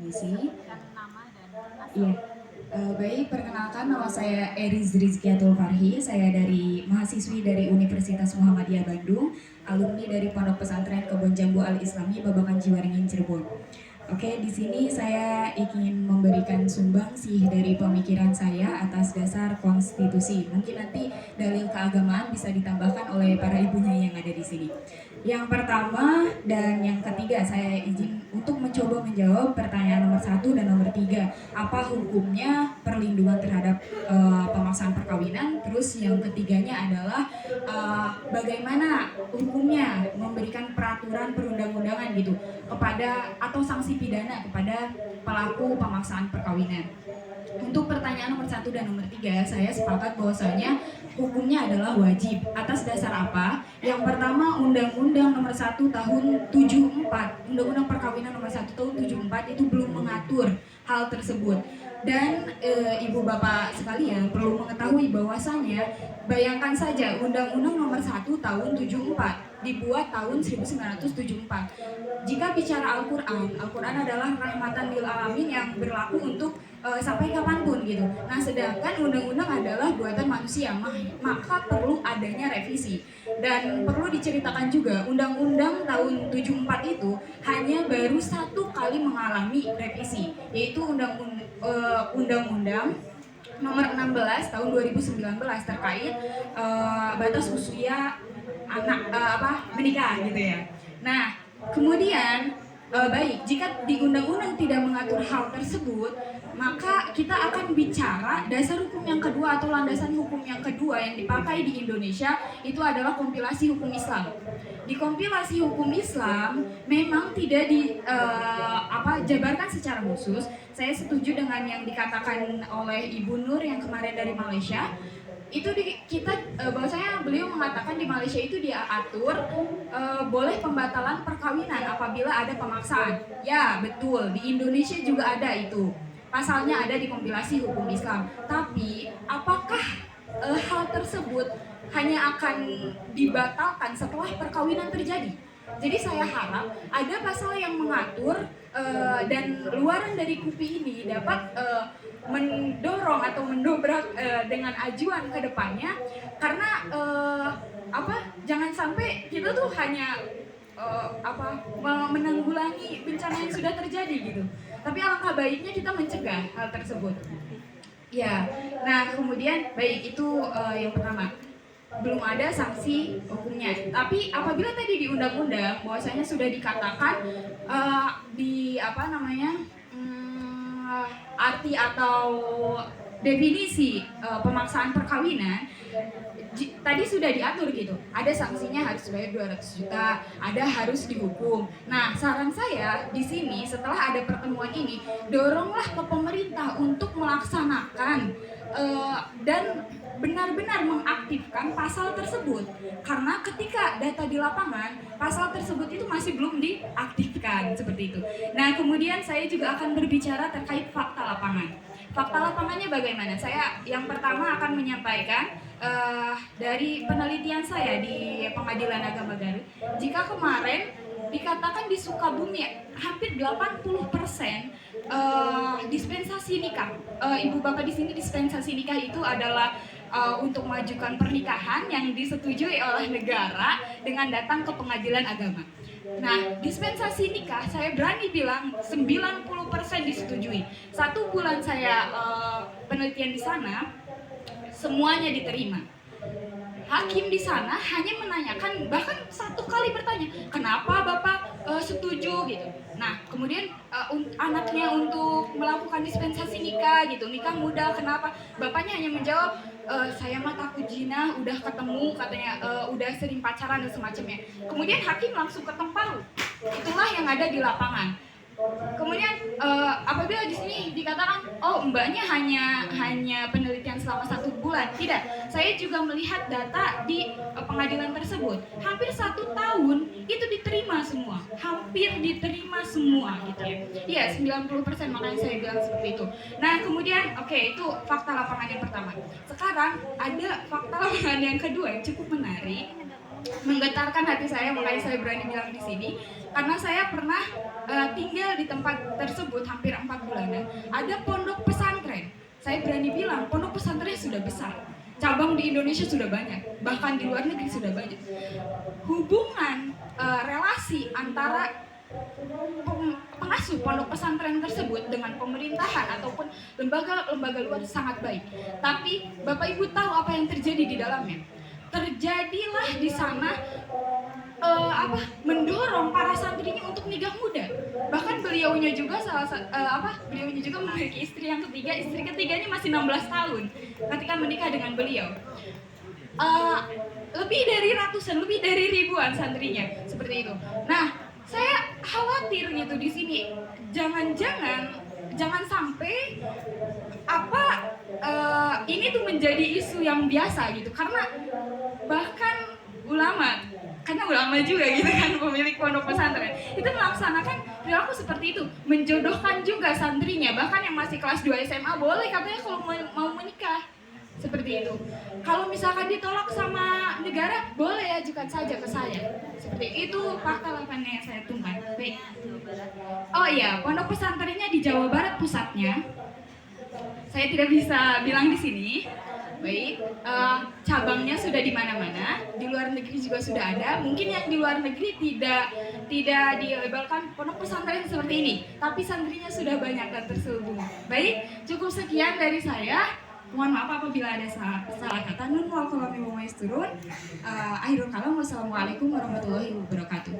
Misi. Iya. Baik, perkenalkan nama saya Eriz Rizkiatul Farhi. Saya dari mahasiswi dari Universitas Muhammadiyah Bandung, alumni dari Pondok Pesantren Kebon Jambu Al Islami Babakan Ciwaringin Cirebon. Oke, di sini saya ingin memberikan sumbangsih dari pemikiran saya atas dasar konstitusi. Mungkin nanti dalil keagamaan bisa ditambahkan oleh para ibunya yang ada di sini. Yang pertama dan yang ketiga, saya izin untuk mencoba menjawab pertanyaan nomor 1 dan nomor 3. Apa hukumnya perlindungan terhadap pemaksaan perkawinan? Terus yang ketiganya adalah bagaimana hukumnya memberikan peraturan perundang-undangan gitu kepada atau sanksi pidana kepada pelaku pemaksaan perkawinan. Untuk pertanyaan nomor 1 dan nomor 3, saya sepakat bahwasanya hukumnya adalah wajib. Atas dasar apa? Yang pertama, Undang-Undang nomor 1 tahun 74, Undang-Undang Perkawinan nomor 1 tahun 74 itu belum mengatur hal tersebut. Dan ibu bapak sekalian perlu mengetahui bahwasanya bayangkan saja Undang-Undang nomor 1 tahun 74 dibuat tahun 1974. Jika bicara Al-Quran, Al-Quran adalah rahmatan lil alamin yang berlaku untuk sampai kapanpun gitu. Nah, sedangkan undang-undang adalah buatan manusia, maka perlu adanya revisi. Dan perlu diceritakan juga, undang-undang tahun 74 itu hanya baru satu kali mengalami revisi, yaitu undang-undang nomor 16 tahun 2019 terkait batas usia anak menikah gitu ya. Nah, kemudian baik, jika di undang-undang tidak mengatur hal tersebut, maka kita akan bicara dasar hukum yang kedua atau landasan hukum yang kedua yang dipakai di Indonesia itu adalah kompilasi hukum Islam. Di kompilasi hukum Islam memang tidak jabarkan secara khusus. Saya setuju dengan yang dikatakan oleh Ibu Nur yang kemarin dari Malaysia. Itu bahwasanya beliau mengatakan di Malaysia itu dia atur boleh pembatalan perkawinan apabila ada pemaksaan. Ya, betul. Di Indonesia juga ada itu. Pasalnya ada di kompilasi hukum Islam. Tapi apakah hal tersebut hanya akan dibatalkan setelah perkawinan terjadi? Jadi saya harap ada pasal yang mengatur dan luaran dari KUPI ini dapat mendorong atau mendobrak dengan ajuan ke depannya, karena jangan sampai kita tuh hanya menanggulangi bencana yang sudah terjadi gitu. Tapi alangkah baiknya kita mencegah hal tersebut. Ya, nah kemudian baik itu yang pertama, belum ada sanksi hukumnya. Tapi apabila tadi di undang-undang bahwasanya sudah dikatakan arti atau definisi pemaksaan perkawinan tadi sudah diatur gitu. Ada sanksinya, harus bayar 200 juta, ada harus dihukum. Nah, saran saya di sini setelah ada pertemuan ini, doronglah ke pemerintah untuk melaksanakan dan benar-benar mengaktifkan pasal tersebut, karena ketika data di lapangan pasal tersebut itu masih belum diaktifkan seperti itu. Nah, kemudian saya juga akan berbicara terkait fakta lapangan. Fakta lapangannya bagaimana? Saya yang pertama akan menyampaikan dari penelitian saya di Pengadilan Agama Garut. Jika kemarin dikatakan di Sukabumi hampir 80% dispensasi nikah. Ibu bapak di sini dispensasi nikah itu adalah untuk mengajukan pernikahan yang disetujui oleh negara dengan datang ke pengadilan agama. Nah, dispensasi nikah saya berani bilang 90% disetujui. 1 bulan saya penelitian di sana, semuanya diterima. Hakim di sana hanya menanyakan, bahkan 1 kali bertanya, kenapa bapak setuju gitu. Nah, kemudian anaknya untuk melakukan dispensasi nikah gitu, nikah muda, kenapa? Bapaknya hanya menjawab, saya mah takut zina, udah ketemu katanya, udah sering pacaran dan semacamnya. Kemudian hakim langsung ketok palu. Itulah yang ada di lapangan. Kemudian apabila di sini dikatakan, oh mbaknya hanya penelitian selama 1 bulan, tidak. Saya juga melihat data di pengadilan tersebut. Hampir 1 tahun itu diterima semua, hampir diterima semua gitu ya. Iya, 90%, makanya saya bilang seperti itu. Nah, kemudian itu fakta lapangan yang pertama. Sekarang ada fakta lapangan yang kedua yang cukup menarik, menggetarkan hati saya, makanya saya berani bilang di sini, karena saya pernah tinggal di tempat tersebut hampir ada pondok pesantren. Saya berani bilang pondok pesantren sudah besar. Cabang di Indonesia sudah banyak, bahkan di luar negeri sudah banyak. Hubungan relasi antara pengasuh pondok pesantren tersebut dengan pemerintahan ataupun lembaga-lembaga luar sangat baik. Tapi Bapak Ibu tahu apa yang terjadi di dalamnya? Terjadilah di sana mendorong para santrinya untuk nikah muda. Bahkan beliaunya juga beliaunya juga memiliki istri yang ketiga, istri ketiganya masih 16 tahun ketika menikah dengan beliau. Lebih dari ratusan, lebih dari ribuan santrinya seperti itu. Nah, saya khawatir gitu di sini, jangan sampai ini tuh menjadi isu yang biasa gitu, karena bahkan karena ulama juga gitu kan, pemilik pondok pesantren itu melaksanakan perilaku seperti itu, menjodohkan juga santrinya, bahkan yang masih kelas 2 SMA boleh katanya kalau mau menikah seperti itu. Kalau misalkan ditolak sama negara, boleh ajukan saja ke saya. Seperti itu fakta lapangannya yang saya temukan. Baik. Oh iya, pondok pesantrennya di Jawa Barat pusatnya. Saya tidak bisa bilang di sini. Baik, cabangnya sudah di mana-mana, di luar negeri juga sudah ada. Mungkin yang di luar negeri tidak dilabelkan pondok pesantren seperti ini, tapi santrinya sudah banyak dan terselubung. Baik, cukup sekian dari saya. Mohon maaf apabila ada salah kata. Nun wal qalami wa ma yasturun. Akhirul kalam, wassalamualaikum warahmatullahi wabarakatuh.